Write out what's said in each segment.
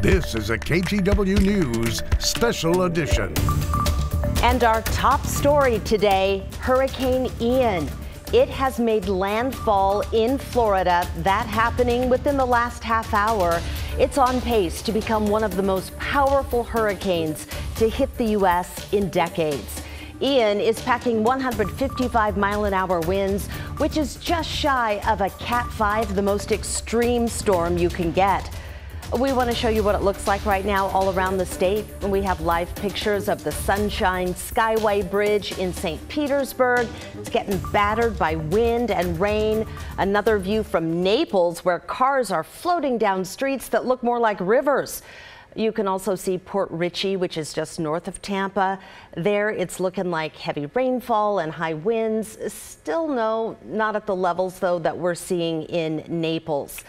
This is a KGW News Special Edition. And our top story today, Hurricane Ian. It has made landfall in Florida, that happening within the last half hour. It's on pace to become one of the most powerful hurricanes to hit the U.S. in decades. Ian is packing 155-mile-an-hour winds, which is just shy of a Cat 5, the most extreme storm you can get. We want to show you what it looks like right now all around the state. And we have live pictures of the Sunshine Skyway Bridge in St. Petersburg. It's getting battered by wind and rain. Another view from Naples, where cars are floating down streets that look more like rivers. You can also see Port Richey, which is just north of Tampa. There, it's looking like heavy rainfall and high winds. Still not at the levels, though, that we're seeing in Naples.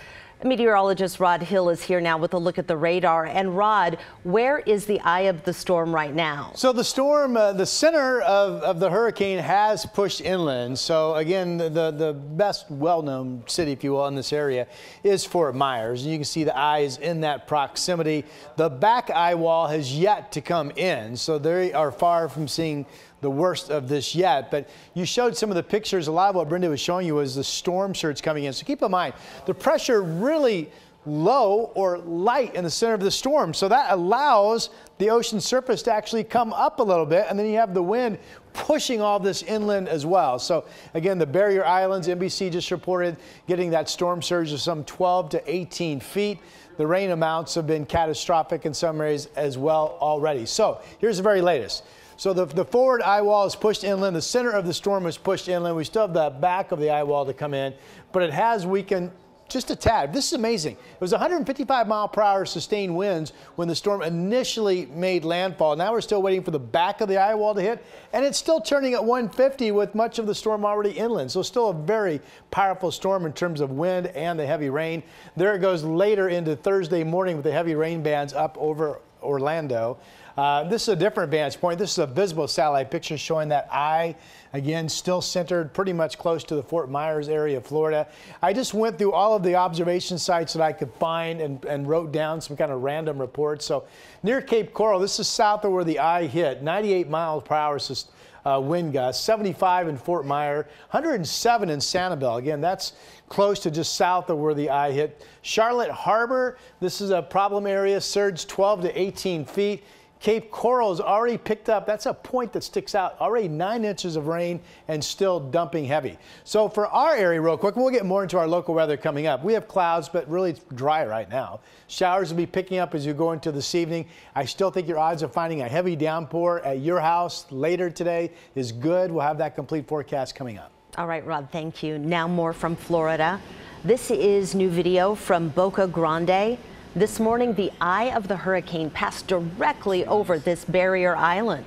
Meteorologist Rod Hill is here now with a look at the radar. And Rod, where is the eye of the storm right now? So the storm, the center of the hurricane has pushed inland. So again, the best well-known city, if you will, in this area is Fort Myers. And you can see the eye is in that proximity. The back eye wall has yet to come in. So they are far from seeing the worst of this yet, but you showed some of the pictures. A lot of what Brenda was showing you was the storm surge coming in. So keep in mind, the pressure really low or light in the center of the storm. So that allows the ocean surface to actually come up a little bit, and then you have the wind pushing all this inland as well. So again, the barrier islands, NBC just reported getting that storm surge of some 12 to 18 feet. The rain amounts have been catastrophic in some areas as well already. So here's the very latest. So the forward eye wall is pushed inland. The center of the storm is pushed inland. We still have the back of the eye wall to come in, but it has weakened just a tad. This is amazing. It was 155-mile-per-hour sustained winds when the storm initially made landfall. Now we're still waiting for the back of the eye wall to hit, and it's still turning at 150 with much of the storm already inland. So still a very powerful storm in terms of wind and the heavy rain. There it goes later into Thursday morning with the heavy rain bands up over Orlando. This is a different vantage point. This is a visible satellite picture showing that eye, again, still centered pretty much close to the Fort Myers area of Florida. I just went through all of the observation sites that I could find and wrote down some kind of random reports. So near Cape Coral, this is south of where the eye hit, 98 miles per hour wind gusts, 75 in Fort Myers, 107 in Sanibel. Again, that's close to just south of where the eye hit. Charlotte Harbor, this is a problem area, surge 12 to 18 feet. Cape Coral has already picked up, that's a point that sticks out, already 9 inches of rain and still dumping heavy. So for our area real quick, we'll get more into our local weather coming up. We have clouds, but really it's dry right now. Showers will be picking up as you go into this evening. I still think your odds of finding a heavy downpour at your house later today is good. We'll have that complete forecast coming up. All right, Rod, thank you. Now more from Florida. This is new video from Boca Grande. This morning, the eye of the hurricane passed directly over this barrier island.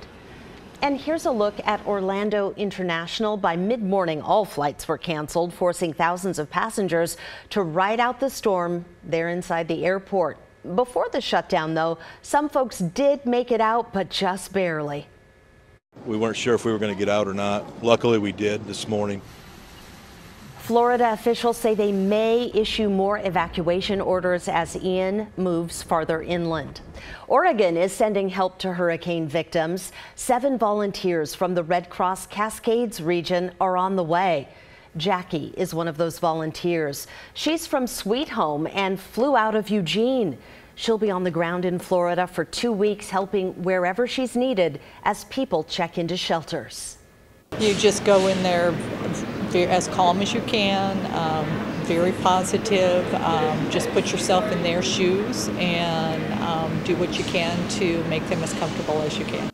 And here's a look at Orlando International. By mid-morning, all flights were canceled, forcing thousands of passengers to ride out the storm there inside the airport. Before the shutdown, though, some folks did make it out, but just barely. We weren't sure if we were going to get out or not. Luckily, we did this morning. Florida officials say they may issue more evacuation orders as Ian moves farther inland. Oregon is sending help to hurricane victims. 7 volunteers from the Red Cross Cascades region are on the way. Jackie is one of those volunteers. She's from Sweet Home and flew out of Eugene. She'll be on the ground in Florida for 2 weeks, helping wherever she's needed as people check into shelters. You just go in there as calm as you can, very positive. Just put yourself in their shoes and do what you can to make them as comfortable as you can.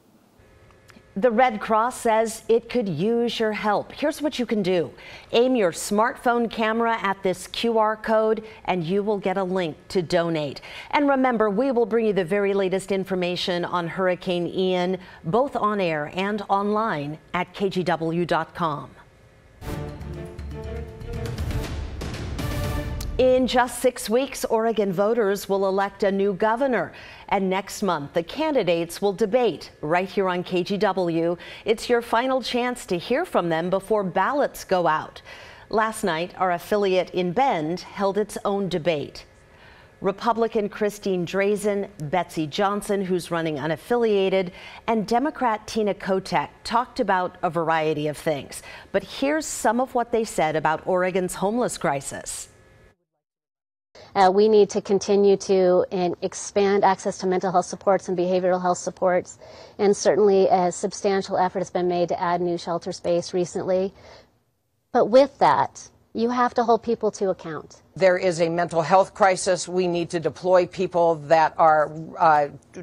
The Red Cross says it could use your help. Here's what you can do. Aim your smartphone camera at this QR code and you will get a link to donate. And remember, we will bring you the very latest information on Hurricane Ian, both on air and online at kgw.com. In just 6 weeks, Oregon voters will elect a new governor. And next month, the candidates will debate right here on KGW. It's your final chance to hear from them before ballots go out. Last night, our affiliate in Bend held its own debate. Republican Christine Drazan, Betsy Johnson, who's running unaffiliated, and Democrat Tina Kotek talked about a variety of things. But here's some of what they said about Oregon's homeless crisis. We need to continue to expand access to mental health supports and behavioral health supports, and certainly a substantial effort has been made to add new shelter space recently. But with that, you have to hold people to account. There is a mental health crisis. We need to deploy people that are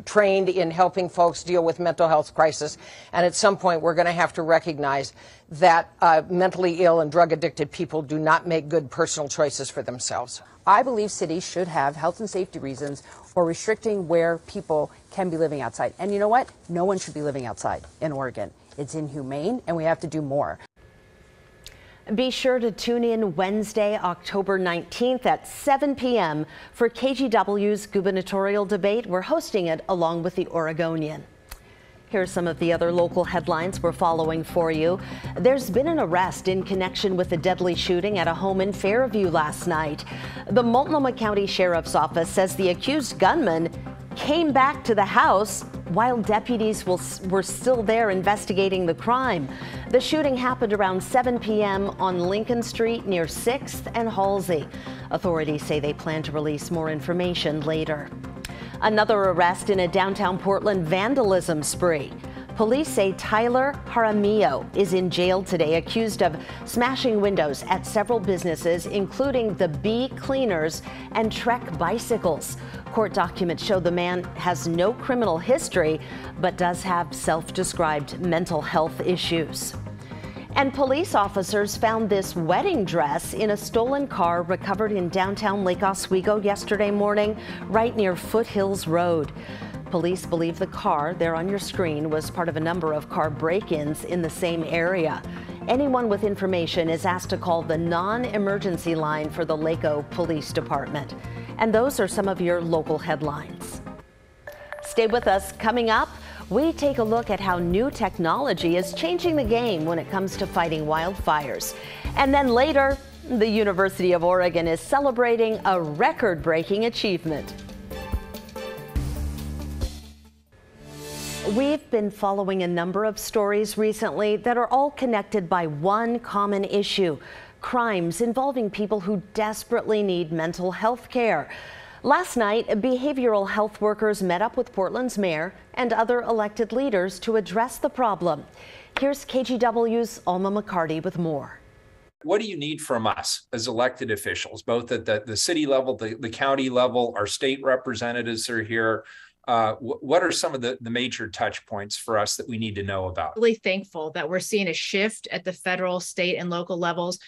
trained in helping folks deal with mental health crisis. And at some point, we're going to have to recognize that mentally ill and drug-addicted people do not make good personal choices for themselves. I believe cities should have health and safety reasons for restricting where people can be living outside. And you know what? No one should be living outside in Oregon. It's inhumane, and we have to do more. Be sure to tune in Wednesday, October 19th at 7 p.m. for KGW's gubernatorial debate. We're hosting it along with the Oregonian. Here's some of the other local headlines we're following for you. There's been an arrest in connection with a deadly shooting at a home in Fairview last night. The Multnomah County Sheriff's Office says the accused gunman came back to the house while deputies were still there investigating the crime. The shooting happened around 7 p.m. on Lincoln Street near 6th and Halsey. Authorities say they plan to release more information later. Another arrest in a downtown Portland vandalism spree. Police say Tyler Jaramillo is in jail today, accused of smashing windows at several businesses, including the Bee Cleaners and Trek Bicycles. Court documents show the man has no criminal history, but does have self-described mental health issues. And police officers found this wedding dress in a stolen car recovered in downtown Lake Oswego yesterday morning, right near Foothills Road. Police believe the car there on your screen was part of a number of car break-ins in the same area. Anyone with information is asked to call the non-emergency line for the Laco Police Department. And those are some of your local headlines. Stay with us. Coming up, we take a look at how new technology is changing the game when it comes to fighting wildfires. And then later, the University of Oregon is celebrating a record-breaking achievement. We've been following a number of stories recently that are all connected by one common issue: crimes involving people who desperately need mental health care. Last night, behavioral health workers met up with Portland's mayor and other elected leaders to address the problem. Here's KGW's Alma McCarty with more. What do you need from us as elected officials, both at the city level, the county level? Our state representatives are here. What are some of the major touch points for us that we need to know about? Really thankful that we're seeing a shift at the federal, state, and local levels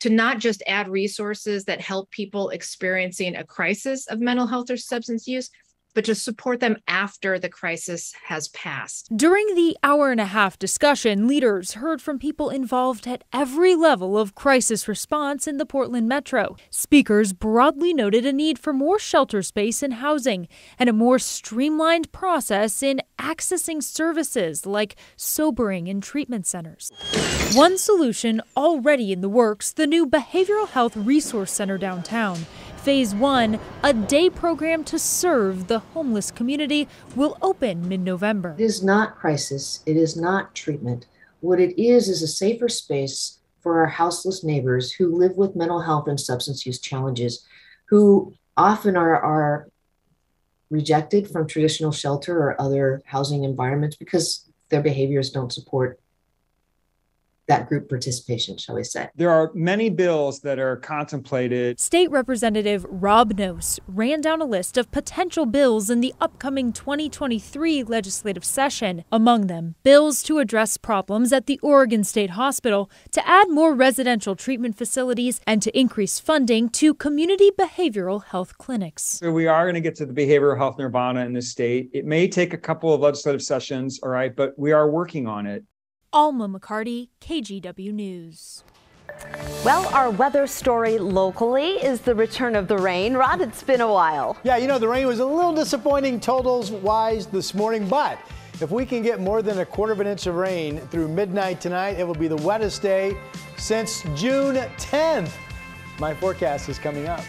to not just add resources that help people experiencing a crisis of mental health or substance use, but to support them after the crisis has passed. During the hour-and-a-half discussion, leaders heard from people involved at every level of crisis response in the Portland Metro. Speakers broadly noted a need for more shelter space and housing and a more streamlined process in accessing services like sobering and treatment centers. One solution already in the works, the new Behavioral Health Resource Center downtown. Phase 1, a day program to serve the homeless community, will open mid-November. It is not crisis. It is not treatment. What it is a safer space for our houseless neighbors who live with mental health and substance use challenges, who often are rejected from traditional shelter or other housing environments because their behaviors don't support that group participation, shall we say. There are many bills that are contemplated. State Representative Rob Nose ran down a list of potential bills in the upcoming 2023 legislative session. Among them, bills to address problems at the Oregon State Hospital, to add more residential treatment facilities, and to increase funding to community behavioral health clinics. So we are going to get to the behavioral health nirvana in the state. It may take a couple of legislative sessions, all right, but we are working on it. Alma McCarty, KGW News. Well, our weather story locally is the return of the rain. Rod, it's been a while. Yeah, you know, the rain was a little disappointing totals-wise this morning, but if we can get more than 1/4 inch of rain through midnight tonight, it will be the wettest day since June 10th. My forecast is coming up.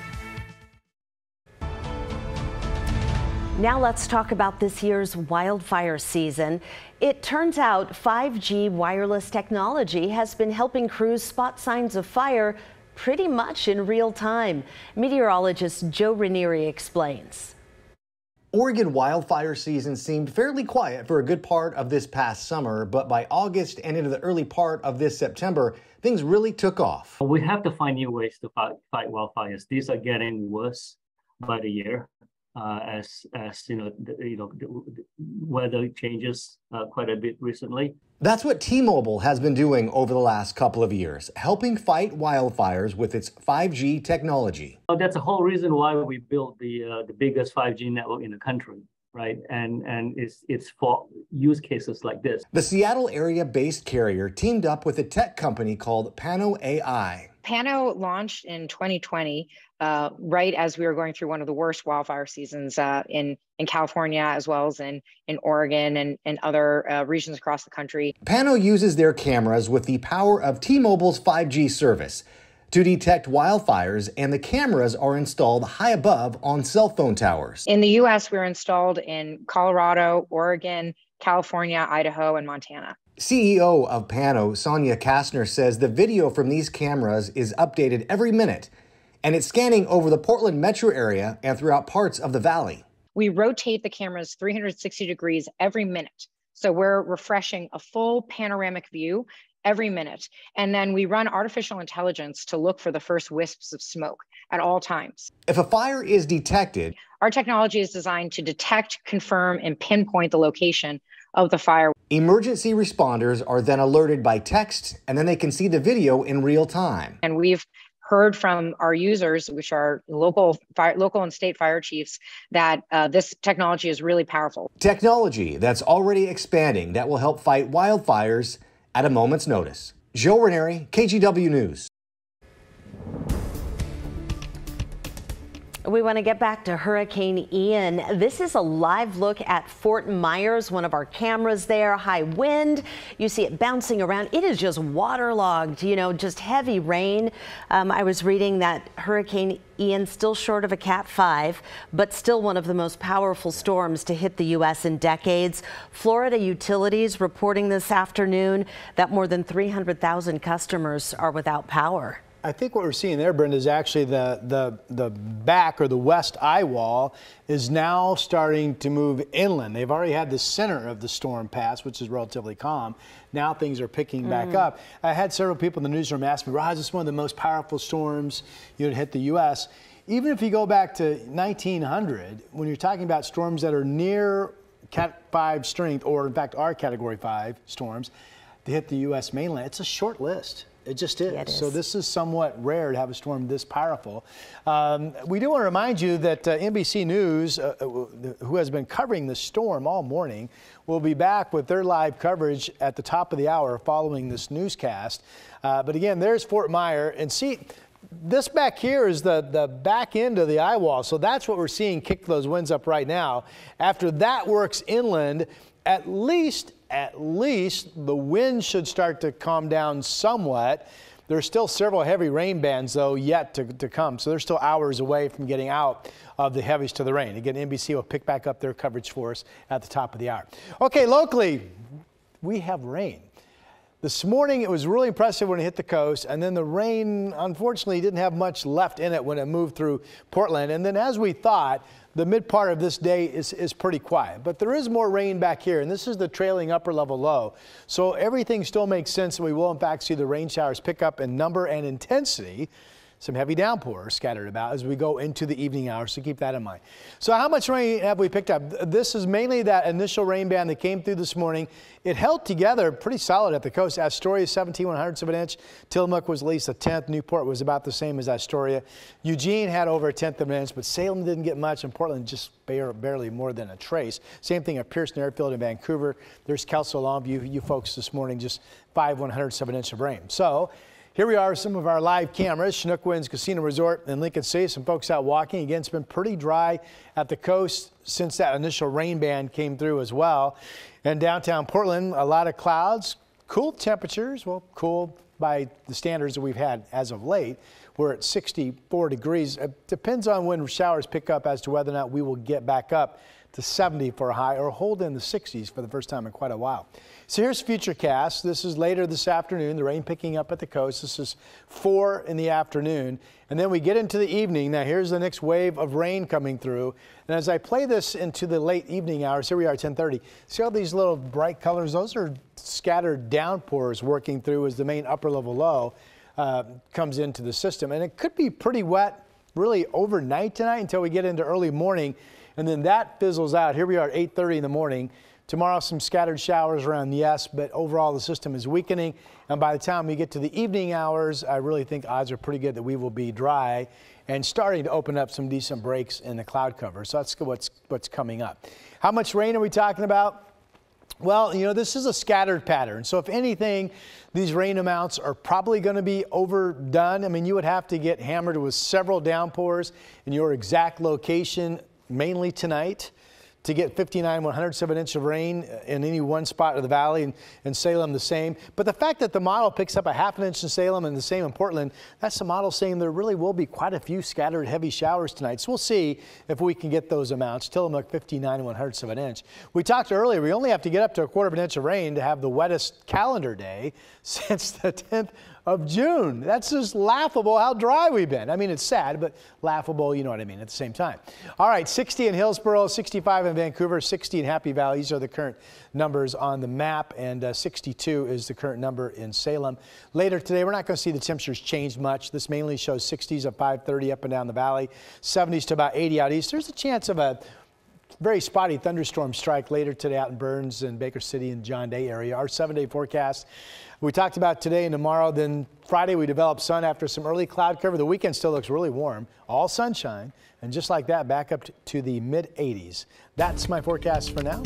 Now let's talk about this year's wildfire season. It turns out 5G wireless technology has been helping crews spot signs of fire pretty much in real time. Meteorologist Joe Ranieri explains. Oregon wildfire season seemed fairly quiet for a good part of this past summer, but by August and into the early part of this September, things really took off. We have to find new ways to fight wildfires. These are getting worse by the year. As the weather changes quite a bit recently. That's what T-Mobile has been doing over the last couple of years, helping fight wildfires with its 5G technology. That's the whole reason why we built the biggest 5G network in the country, right? And it's for use cases like this. The Seattle area-based carrier teamed up with a tech company called Pano AI. Pano launched in 2020, right as we were going through one of the worst wildfire seasons in California, as well as in Oregon and other regions across the country. Pano uses their cameras with the power of T-Mobile's 5G service to detect wildfires, and the cameras are installed high above on cell phone towers. In the U.S., we're installed in Colorado, Oregon, California, Idaho, and Montana. CEO of Pano, Sonia Kastner, says the video from these cameras is updated every minute, and it's scanning over the Portland metro area and throughout parts of the valley. We rotate the cameras 360 degrees every minute. So we're refreshing a full panoramic view every minute. And then we run artificial intelligence to look for the first wisps of smoke at all times. If a fire is detected, our technology is designed to detect, confirm, and pinpoint the location of the fire. Emergency responders are then alerted by text, and then they can see the video in real time. And we've heard from our users, which are local and state fire chiefs, that this technology is really powerful. Technology that's already expanding that will help fight wildfires at a moment's notice. Joe Ranieri, KGW News. We want to get back to Hurricane Ian. This is a live look at Fort Myers, one of our cameras there. High wind. You see it bouncing around. It is just waterlogged, just heavy rain. I was reading that Hurricane Ian still short of a Cat 5, but still one of the most powerful storms to hit the U.S. in decades. Florida utilities reporting this afternoon that more than 300,000 customers are without power. I think what we're seeing there, Brenda, is actually the back or the west eye wall is now starting to move inland. They've already had the center of the storm pass, which is relatively calm. Now things are picking back up. I had several people in the newsroom ask me, Raj, this is one of the most powerful storms to hit the U.S. Even if you go back to 1900, when you're talking about storms that are near Cat 5 strength, or in fact are Category 5 storms, to hit the U.S. mainland, it's a short list. It just is. Yeah, it is. So this is somewhat rare to have a storm this powerful. We do want to remind you that NBC News, who has been covering the storm all morning, will be back with their live coverage at the top of the hour following this newscast. But again, there's Fort Myers. And see, this back here is the back end of the eye wall. So that's what we're seeing kick those winds up right now. After that works inland, at least the wind should start to calm down somewhat. There's still several heavy rain bands, though, yet to come. So they're still hours away from getting out of the heavies to the rain. Again, NBC will pick back up their coverage for us at the top of the hour. Okay, locally, we have rain. This morning, it was really impressive when it hit the coast, and then the rain, unfortunately, didn't have much left in it when it moved through Portland. And then, as we thought, the mid part of this day is pretty quiet. But there is more rain back here, and this is the trailing upper level low. So everything still makes sense, and we will, in fact, see the rain showers pick up in number and intensity. Some heavy downpours scattered about as we go into the evening hours, so keep that in mind. So how much rain have we picked up? This is mainly that initial rain band that came through this morning. It held together pretty solid at the coast. Astoria, 17/100ths of an inch. Tillamook was at least a tenth. Newport was about the same as Astoria. Eugene had over a tenth of an inch, but Salem didn't get much, and Portland just barely more than a trace. Same thing at Pearson Airfield in Vancouver. There's Kelso, Longview. You folks this morning, just 5/100ths of an inch of rain. So here we are with some of our live cameras. Chinook Winds Casino Resort in Lincoln City. Some folks out walking. Again, it's been pretty dry at the coast since that initial rain band came through as well. And downtown Portland, a lot of clouds. Cool temperatures, well, cool by the standards that we've had as of late, We're at 64 degrees. It depends on when showers pick up as to whether or not we will get back up to 70 for a high or hold in the 60s for the first time in quite a while. So here's Futurecast. This is later this afternoon. The rain picking up at the coast. This is 4 in the afternoon. And then we get into the evening. Now here's the next wave of rain coming through. And as I play this into the late evening hours, here we are 10:30. See all these little bright colors? Those are scattered downpours working through as the main upper level low comes into the system. And it could be pretty wet really overnight tonight until we get into early morning. And then that fizzles out. Here we are at 8:30 in the morning. Tomorrow, some scattered showers around, yes, but overall the system is weakening. And by the time we get to the evening hours, I really think odds are pretty good that we will be dry and starting to open up some decent breaks in the cloud cover. So that's what's coming up. How much rain are we talking about? Well, you know, this is a scattered pattern. So if anything, these rain amounts are probably going to be overdone. I mean, you would have to get hammered with several downpours in your exact location, mainly tonight, to get 59/100ths of an inch of rain in any one spot of the valley, and Salem the same. But the fact that the model picks up a ½ an inch in Salem and the same in Portland, that's the model saying there really will be quite a few scattered heavy showers tonight. So we'll see if we can get those amounts. Tillamook 59/100ths of an inch. We talked earlier, we only have to get up to a ¼ of an inch of rain to have the wettest calendar day since the 10th of June. That's just laughable how dry we've been. I mean, it's sad, but laughable, you know what I mean, at the same time. All right, 60 in Hillsborough, 65 in Vancouver, 60 in Happy Valley. These are the current numbers on the map, and 62 is the current number in Salem. Later today, we're not going to see the temperatures change much. This mainly shows 60s at 5:30 up and down the valley, 70s to about 80 out east. There's a chance of a very spotty thunderstorm strike later today out in Burns and Baker City and John Day area. Our 7-day forecast we talked about today and tomorrow. Then Friday we develop sun after some early cloud cover. The weekend still looks really warm, all sunshine, and just like that back up to the mid 80s. That's my forecast for now.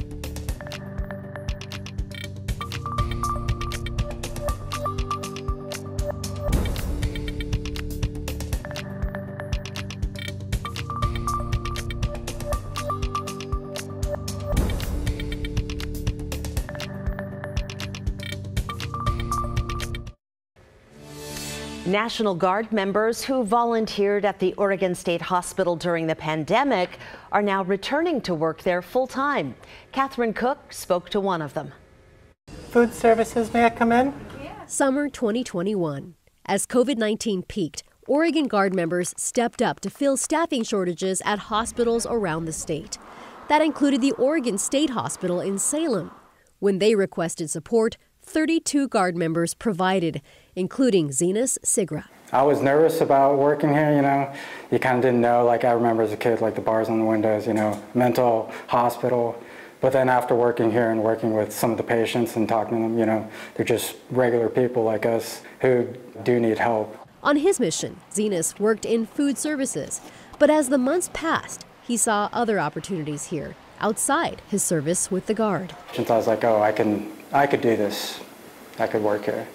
National Guard members who volunteered at the Oregon State Hospital during the pandemic are now returning to work there full-time. Catherine Cook spoke to one of them. Food services, may I come in? Summer 2021. As COVID-19 peaked, Oregon Guard members stepped up to fill staffing shortages at hospitals around the state. That included the Oregon State Hospital in Salem. When they requested support, 32 Guard members provided, including Zenas Sigra. I was nervous about working here, you know. You kind of didn't know, like I remember as a kid, like the bars on the windows, you know, mental hospital. But then after working here and working with some of the patients and talking to them, you know, they're just regular people like us who do need help. On his mission, Zenas worked in food services. But as the months passed, he saw other opportunities here, outside his service with the Guard. Since I was like, oh, I could do this. I could work here.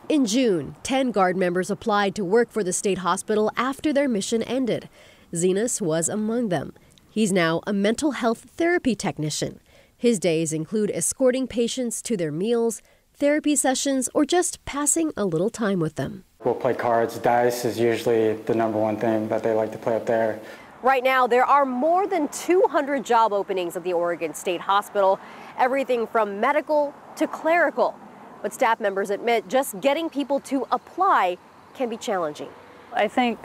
In June, 10 Guard members applied to work for the state hospital after their mission ended. Zenas was among them. He's now a mental health therapy technician. His days include escorting patients to their meals, therapy sessions, or just passing a little time with them. We'll play cards. Dice is usually the #1 thing that they like to play up there. Right now, there are more than 200 job openings at the Oregon State Hospital, everything from medical to clerical. But staff members admit just getting people to apply can be challenging. I think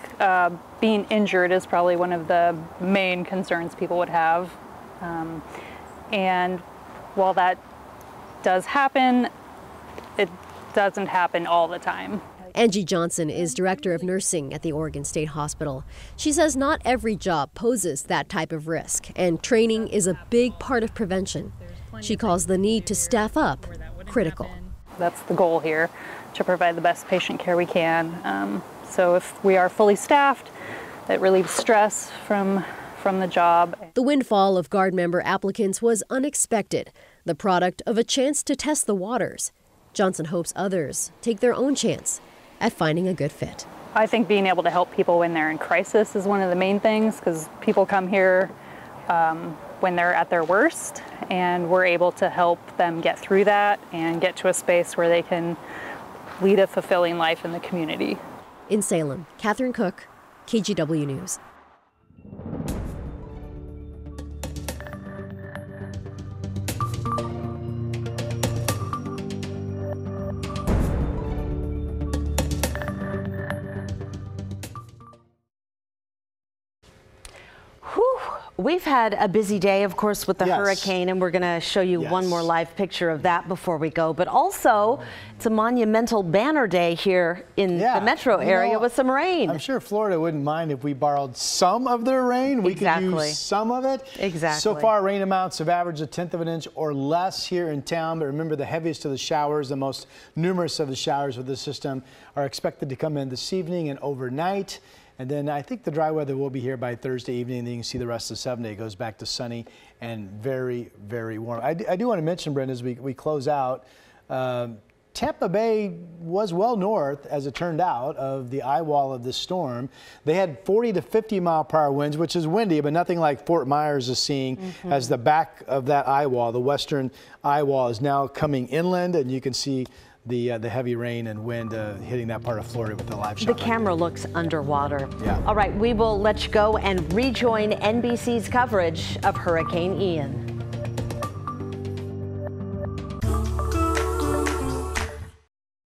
being injured is probably one of the main concerns people would have. And while that does happen, it doesn't happen all the time. Angie Johnson is director of nursing at the Oregon State Hospital. She says not every job poses that type of risk, and training is a big part of prevention. She calls the need to staff up critical. That's the goal here, to provide the best patient care we can. So if we are fully staffed, it relieves stress from the job. The windfall of Guard member applicants was unexpected, the product of a chance to test the waters. Johnson hopes others take their own chance at finding a good fit. I think being able to help people when they're in crisis is one of the main things, because people come here when they're at their worst, and we're able to help them get through that and get to a space where they can lead a fulfilling life in the community. In Salem, Catherine Cook, KGW News. We've had a busy day, of course, with the hurricane, and we're going to show you one more live picture of that before we go. But also, it's a monumental banner day here in the metro area with some rain. I'm sure Florida wouldn't mind if we borrowed some of their rain. We could use some of it. Exactly. So far, rain amounts have averaged 1/10 of an inch or less here in town. But remember, the heaviest of the showers, the most numerous of the showers with the system, are expected to come in this evening and overnight. And then I think the dry weather will be here by Thursday evening. And then you can see the rest of the 7 day goes back to sunny and very, very warm. I do want to mention, Brenda, as we close out, Tampa Bay was well north, as it turned out, of the eye wall of this storm. They had 40 to 50 mile per hour winds, which is windy, but nothing like Fort Myers is seeing as the back of that eye wall, the western eye wall, is now coming inland, and you can see the heavy rain and wind hitting that part of Florida with the live shot. The camera looks underwater. Yeah. All right, we will let you go and rejoin NBC's coverage of Hurricane Ian.